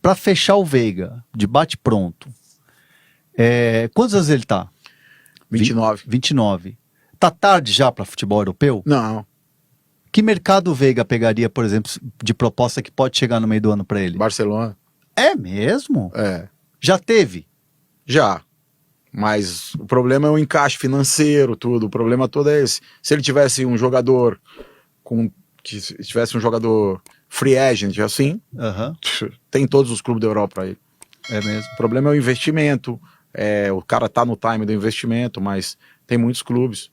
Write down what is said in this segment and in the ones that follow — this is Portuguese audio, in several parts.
Para fechar o Veiga, de bate-pronto, quantos anos ele tá? 29. 29. Tá tarde já para futebol europeu? Não. Que mercado o Veiga pegaria, por exemplo, de proposta que pode chegar no meio do ano para ele? Barcelona. É mesmo? É. Já teve? Já. Mas o problema é o encaixe financeiro, tudo. O problema todo é esse. Se ele tivesse um jogador free agent, assim, tem todos os clubes da Europa para ele. É mesmo. O problema é o investimento. O cara tá no time do investimento, mas tem muitos clubes.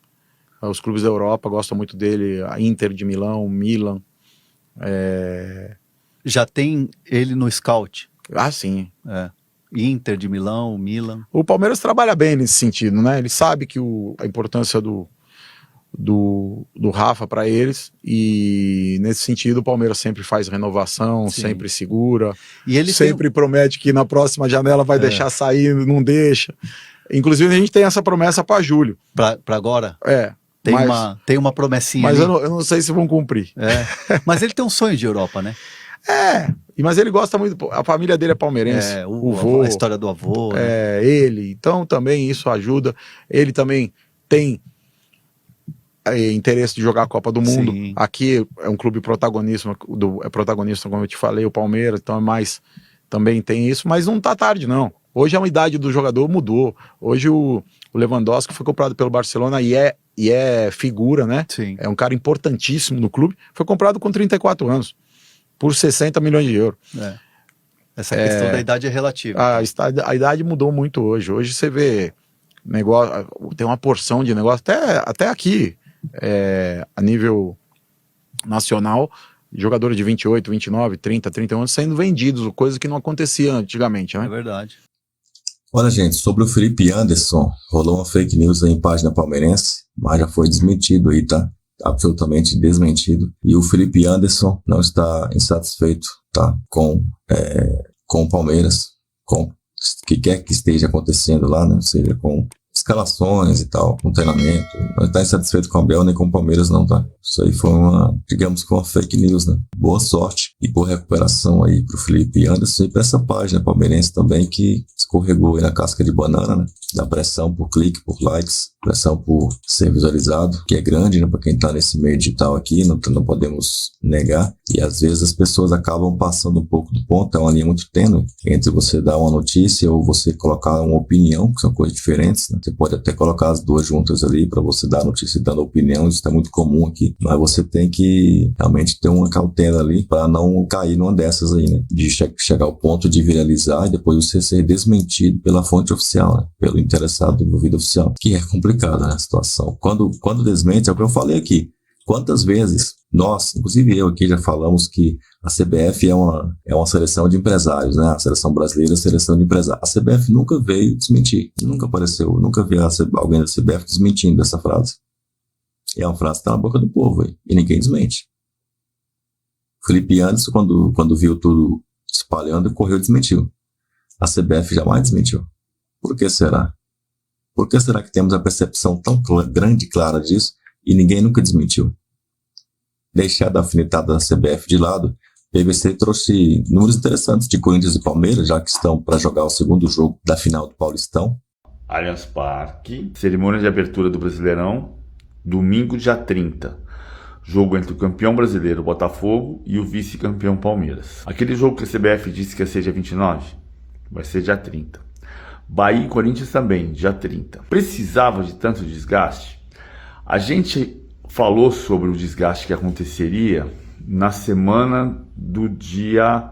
Os clubes da Europa gostam muito dele. A Inter de Milão, Milan. Já tem ele no scout? Ah, sim. Inter de Milão, Milan. O Palmeiras trabalha bem nesse sentido, né? Ele sabe que a importância do Rafa para eles, e nesse sentido o Palmeiras sempre faz renovação, Sim. sempre segura, E ele sempre promete que na próxima janela vai deixar sair, não deixa. Inclusive a gente tem essa promessa para julho. Para agora? Tem uma promessinha. Mas ali. eu não sei se vão cumprir. Mas ele tem um sonho de Europa, né? Mas ele gosta muito, a família dele é palmeirense, o vô, a história do avô. Né? Ele, então também isso ajuda. Ele também tem interesse de jogar a Copa do Mundo. Sim. Aqui é um clube protagonista, como eu te falei, o Palmeiras, então também tem isso, mas não tá tarde não. Hoje a idade do jogador mudou. Hoje o Lewandowski foi comprado pelo Barcelona e é figura, né? Sim. É um cara importantíssimo no clube. Foi comprado com 34 anos, por 60 milhões de euros. Essa questão da idade é relativa. A idade mudou muito hoje. Hoje você vê negócio, tem uma porção de negócio, até aqui, a nível nacional, jogadores de 28, 29, 30, 31 anos sendo vendidos, coisa que não acontecia antigamente, né? É verdade. Olha, gente, sobre o Felipe Anderson, rolou uma fake news aí em página palmeirense, mas já foi desmentido aí, tá? Absolutamente desmentido. E o Felipe Anderson não está insatisfeito, tá? Com o Palmeiras, com o que quer que esteja acontecendo lá, né? Ou seja, com escalações e tal, com treinamento. Não está insatisfeito com o Abel nem com o Palmeiras não, tá? Isso aí foi uma fake news, né? Boa sorte e boa recuperação aí pro Felipe Anderson e pra essa página palmeirense também que escorregou aí na casca de banana, né? Da pressão por clique, por likes, pressão por ser visualizado, que é grande, né? Pra quem tá nesse meio digital aqui, não podemos negar. E às vezes as pessoas acabam passando um pouco do ponto, é uma linha muito tênue entre você dar uma notícia ou você colocar uma opinião, que são coisas diferentes, né? Você pode até colocar as duas juntas ali para você dar a notícia e dando opinião, isso é muito comum aqui, mas você tem que realmente ter uma cautela ali para não cair numa dessas aí, né? De chegar ao ponto de viralizar e depois você ser desmentido pela fonte oficial, né? Pelo interessado envolvido oficial, que é complicado, né, a situação. Quando desmente, é o que eu falei aqui, quantas vezes nós, inclusive eu aqui já falamos que a CBF é uma seleção de empresários, né? A seleção brasileira é a seleção de empresários. A CBF nunca veio desmentir, nunca apareceu, nunca vi alguém da CBF desmentindo essa frase. E é uma frase que está na boca do povo aí, e ninguém desmente. Felipe Anderson, quando viu tudo espalhando, correu e desmentiu. A CBF jamais desmentiu. Por que será? Por que será que temos a percepção tão grande e clara disso e ninguém nunca desmentiu? Deixar a alfinetada da CBF de lado, a PVC trouxe números interessantes de Corinthians e Palmeiras, já que estão para jogar o segundo jogo da final do Paulistão. Allianz Parque, cerimônia de abertura do Brasileirão, domingo, dia 30. Jogo entre o campeão brasileiro Botafogo e o vice-campeão Palmeiras. Aquele jogo que a CBF disse que ia ser dia 29, vai ser dia 30. Bahia e Corinthians também, dia 30. Precisava de tanto desgaste? A gente falou sobre o desgaste que aconteceria na semana do dia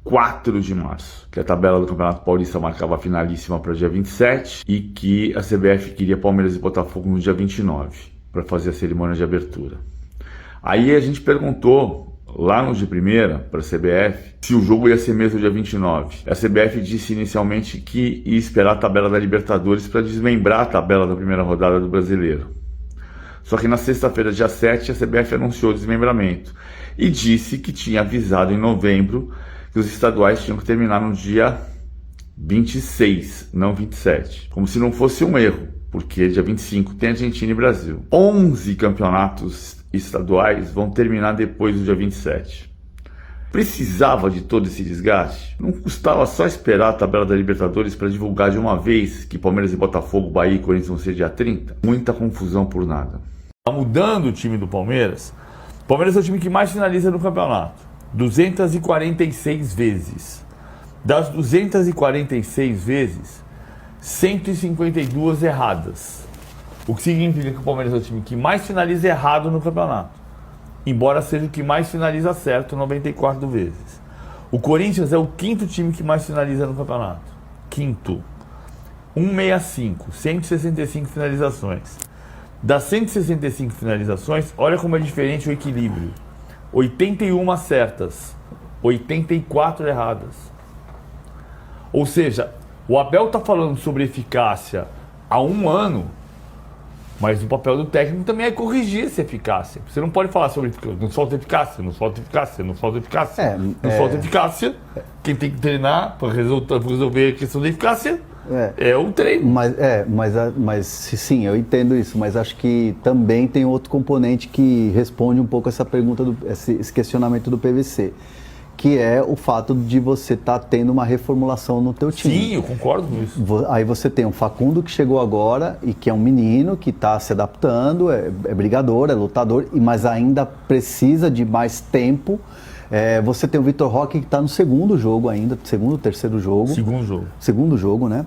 4 de março, que a tabela do Campeonato Paulista marcava a finalíssima para o dia 27 e que a CBF queria Palmeiras e Botafogo no dia 29 para fazer a cerimônia de abertura. Aí a gente perguntou lá no de primeira para a CBF se o jogo ia ser mesmo dia 29. A CBF disse inicialmente que ia esperar a tabela da Libertadores para desmembrar a tabela da primeira rodada do Brasileiro. Só que na sexta-feira, dia 7, a CBF anunciou o desmembramento e disse que tinha avisado em novembro que os estaduais tinham que terminar no dia 26, não 27. Como se não fosse um erro, porque dia 25 tem Argentina e Brasil. 11 campeonatos estaduais vão terminar depois do dia 27. Precisava de todo esse desgaste? Não custava só esperar a tabela da Libertadores para divulgar de uma vez que Palmeiras e Botafogo, Bahia e Corinthians vão ser dia 30? Muita confusão por nada. Mudando o time do Palmeiras, o Palmeiras é o time que mais finaliza no campeonato, 246 vezes. Das 246 vezes, 152 erradas. O que significa que o Palmeiras é o time que mais finaliza errado no campeonato, embora seja o que mais finaliza certo 94 vezes. O Corinthians é o quinto time que mais finaliza no campeonato. Quinto. 165, 165 finalizações. Das 165 finalizações, olha como é diferente o equilíbrio. 81 certas, 84 erradas. Ou seja, o Abel está falando sobre eficácia há um ano, mas o papel do técnico também é corrigir essa eficácia. Você não pode falar sobre não falta eficácia, não falta eficácia, não falta eficácia. Não falta eficácia. Quem tem que treinar para resolver a questão da eficácia é o treino. Mas sim, eu entendo isso, mas acho que também tem outro componente que responde um pouco essa pergunta, esse questionamento do PVC, que é o fato de você estar tendo uma reformulação no teu time. Sim, eu concordo com isso. Aí você tem um Facundo que chegou agora e que é um menino que está se adaptando, é brigador, é lutador, mas ainda precisa de mais tempo. Você tem o Vitor Roque que está no segundo jogo ainda, terceiro jogo. Segundo jogo, né?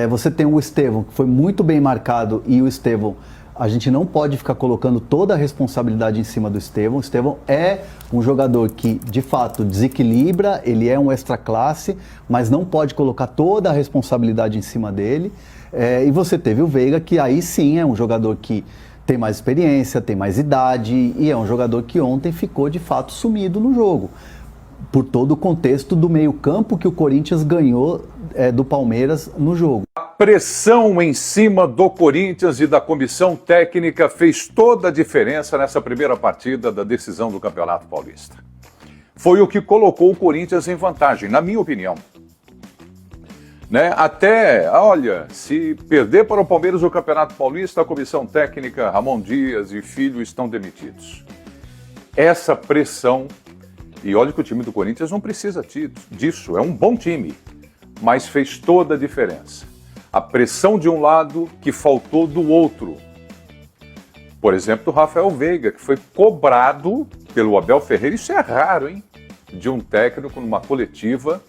Você tem o Estevão, que foi muito bem marcado, e o Estevão, a gente não pode ficar colocando toda a responsabilidade em cima do Estevão. O Estevão é um jogador que, de fato, desequilibra, ele é um extra classe, mas não pode colocar toda a responsabilidade em cima dele. E você teve o Veiga, que aí sim é um jogador que tem mais experiência, tem mais idade, e é um jogador que ontem ficou, de fato, sumido no jogo. Por todo o contexto do meio-campo que o Corinthians ganhou do Palmeiras no jogo. A pressão em cima do Corinthians e da comissão técnica fez toda a diferença nessa primeira partida da decisão do Campeonato Paulista. Foi o que colocou o Corinthians em vantagem, na minha opinião. Olha, se perder para o Palmeiras o Campeonato Paulista, a comissão técnica, Ramon Dias e Filho estão demitidos. Essa pressão, e olha que o time do Corinthians não precisa disso, é um bom time, mas fez toda a diferença. A pressão de um lado que faltou do outro. Por exemplo, do Rafael Veiga, que foi cobrado pelo Abel Ferreira. Isso é raro, hein? De um técnico numa coletiva.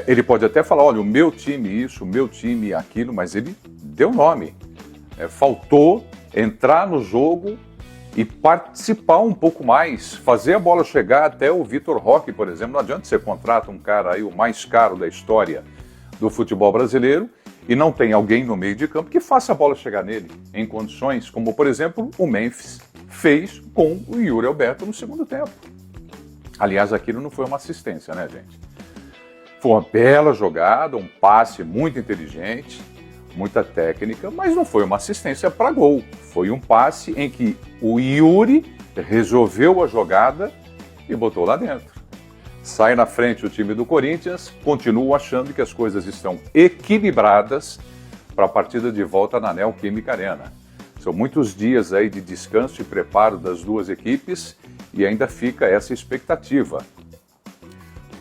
Ele pode até falar, olha, o meu time isso, o meu time aquilo, mas ele deu nome. Faltou entrar no jogo e participar um pouco mais, fazer a bola chegar até o Vitor Roque, por exemplo. Não adianta você contrata um cara aí, o mais caro da história do futebol brasileiro, e não tem alguém no meio de campo que faça a bola chegar nele em condições como, por exemplo, o Memphis fez com o Yuri Alberto no segundo tempo. Aliás, aquilo não foi uma assistência, né, gente? Foi uma bela jogada, um passe muito inteligente, muita técnica, mas não foi uma assistência para gol. Foi um passe em que o Yuri resolveu a jogada e botou lá dentro. Sai na frente o time do Corinthians, continuo achando que as coisas estão equilibradas para a partida de volta na Neoquímica Arena. São muitos dias aí de descanso e preparo das duas equipes e ainda fica essa expectativa.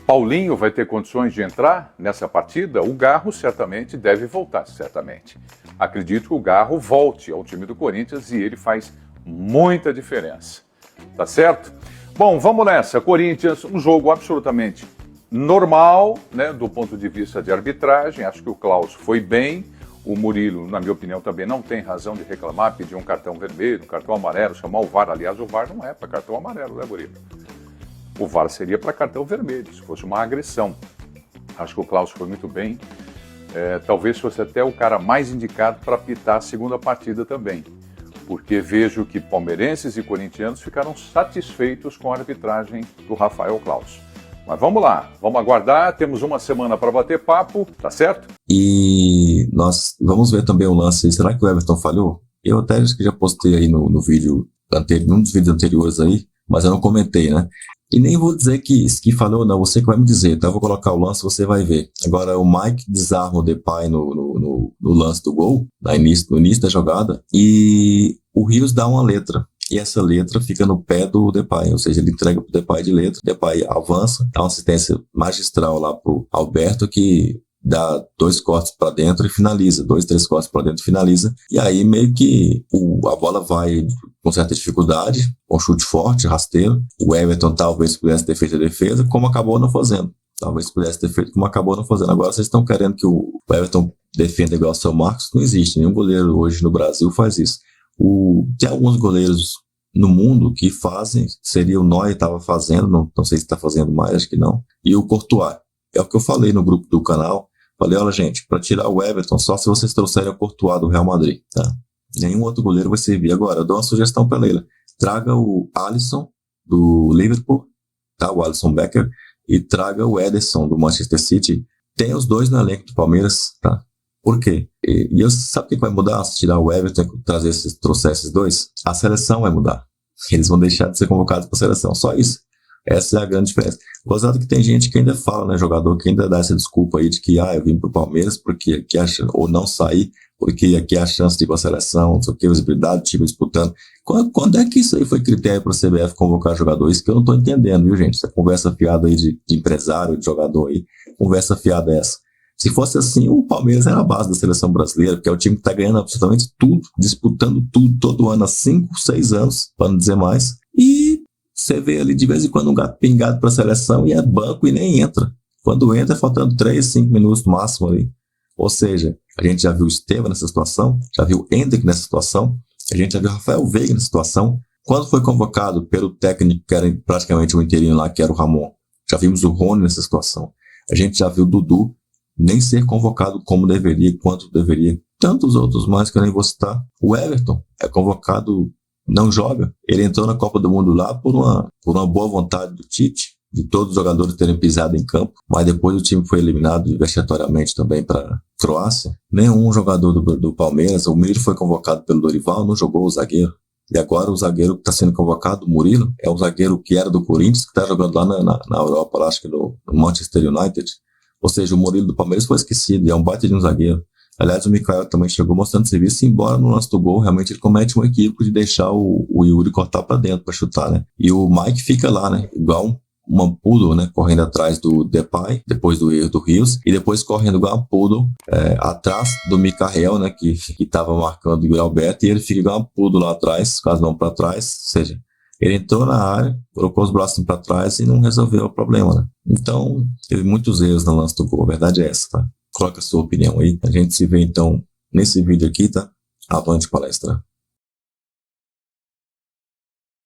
Paulinho vai ter condições de entrar nessa partida? O Garro certamente deve voltar, certamente. Acredito que o Garro volte ao time do Corinthians e ele faz muita diferença. Tá certo? Bom, vamos nessa. Corinthians, um jogo absolutamente normal, né, do ponto de vista de arbitragem. Acho que o Klaus foi bem. O Murilo, na minha opinião, também não tem razão de reclamar, pedir um cartão vermelho, um cartão amarelo, chamar o VAR. Aliás, o VAR não é para cartão amarelo, né, Murilo? O VAR seria para cartão vermelho, se fosse uma agressão. Acho que o Klaus foi muito bem. Talvez fosse até o cara mais indicado para apitar a segunda partida também. Porque vejo que palmeirenses e corintianos ficaram satisfeitos com a arbitragem do Rafael Klaus. Mas vamos lá, vamos aguardar, temos uma semana para bater papo, tá certo? E nós vamos ver também o lance, será que o Everton falhou? Eu até já postei aí no vídeo anterior, num dos vídeos anteriores aí, mas eu não comentei, né? E nem vou dizer que falhou, não, você que vai me dizer, tá? Eu vou colocar o lance, você vai ver. Agora, o Mike desarma o Depay no lance do gol, no início da jogada, e o Rios dá uma letra. e essa letra fica no pé do Depay, ou seja, ele entrega pro Depay de letra, o Depay avança, dá uma assistência magistral lá pro Alberto, que dá 2 cortes para dentro e finaliza, 2, 3 cortes para dentro e finaliza, e aí meio que a bola vai com certa dificuldade, um chute forte, rasteiro, o Everton talvez pudesse ter feito a defesa, como acabou não fazendo. Talvez pudesse ter feito como acabou não fazendo. Agora vocês estão querendo que o Everton defenda igual o São Marcos? Não existe. Nenhum goleiro hoje no Brasil faz isso. Tem alguns goleiros no mundo que fazem. Seria o Neuer estava fazendo. Não sei se está fazendo mais, acho que não. E o Courtois. É o que eu falei no grupo do canal. Falei, olha gente, para tirar o Everton, só se vocês trouxerem o Courtois do Real Madrid. Tá? Nenhum outro goleiro vai servir. Agora, eu dou uma sugestão para Leila. Traga o Alisson do Liverpool. Tá? O Alisson Becker. E traga o Ederson do Manchester City. Tem os dois no elenco do Palmeiras, tá? Por quê? E sabe o que vai mudar se tirar o Everton e trouxer esses dois? A seleção vai mudar. Eles vão deixar de ser convocados para a seleção. Só isso. Essa é a grande diferença. Gozado que tem gente que ainda fala, né, jogador, que ainda dá essa desculpa aí de que eu vim pro Palmeiras porque aqui ou não sair, porque aqui é a chance de ir para a seleção, não sei o que, visibilidade, o time disputando. Quando é que isso aí foi critério para a CBF convocar jogador? Isso que eu não estou entendendo, viu, gente? Essa conversa fiada aí de empresário, de jogador aí, conversa fiada essa. Se fosse assim, o Palmeiras era a base da seleção brasileira, porque é o time que está ganhando absolutamente tudo, disputando tudo, todo ano há 5, 6 anos, para não dizer mais. E você vê ali de vez em quando um gato pingado para a seleção e é banco e nem entra. Quando entra, faltando 3, 5 minutos no máximo ali. Ou seja, a gente já viu o Estevam nessa situação, já viu o Endrick nessa situação, a gente já viu o Rafael Veiga nessa situação. Quando foi convocado pelo técnico, que era praticamente um inteirinho lá, que era o Ramon, já vimos o Rony nessa situação. A gente já viu o Dudu nem ser convocado como deveria, quanto deveria. Tantos outros mais que eu nem vou citar. O Everton é convocado, não joga. Ele entrou na Copa do Mundo lá por uma boa vontade do Tite, de todos os jogadores terem pisado em campo, mas depois o time foi eliminado vexatoriamente também para Croácia. Nenhum jogador do Palmeiras, o Murilo foi convocado pelo Dorival, não jogou o zagueiro. E agora o zagueiro que está sendo convocado, o Murilo, é o zagueiro que era do Corinthians, que está jogando lá na Europa, lá, acho que no Manchester United. Ou seja, o Murilo do Palmeiras foi esquecido, e é um baita de um zagueiro. Aliás, o Mikael também chegou mostrando serviço, embora no lance do gol, realmente ele comete um equívoco de deixar o Yuri cortar para dentro para chutar, né? E o Mike fica lá, né? Igual uma poodle, né, correndo atrás do Depay, depois do erro do Rios, e depois correndo igual uma poodle atrás do Mikael, né, que estava marcando o Yuri Alberto, e ele fica igual uma poodle lá atrás, com as mãos para trás, ou seja, ele entrou na área, colocou os braços para trás e não resolveu o problema, né. Então, teve muitos erros no lance do gol, a verdade é essa, tá? Coloca a sua opinião aí, a gente se vê então nesse vídeo aqui, tá? Avante palestra!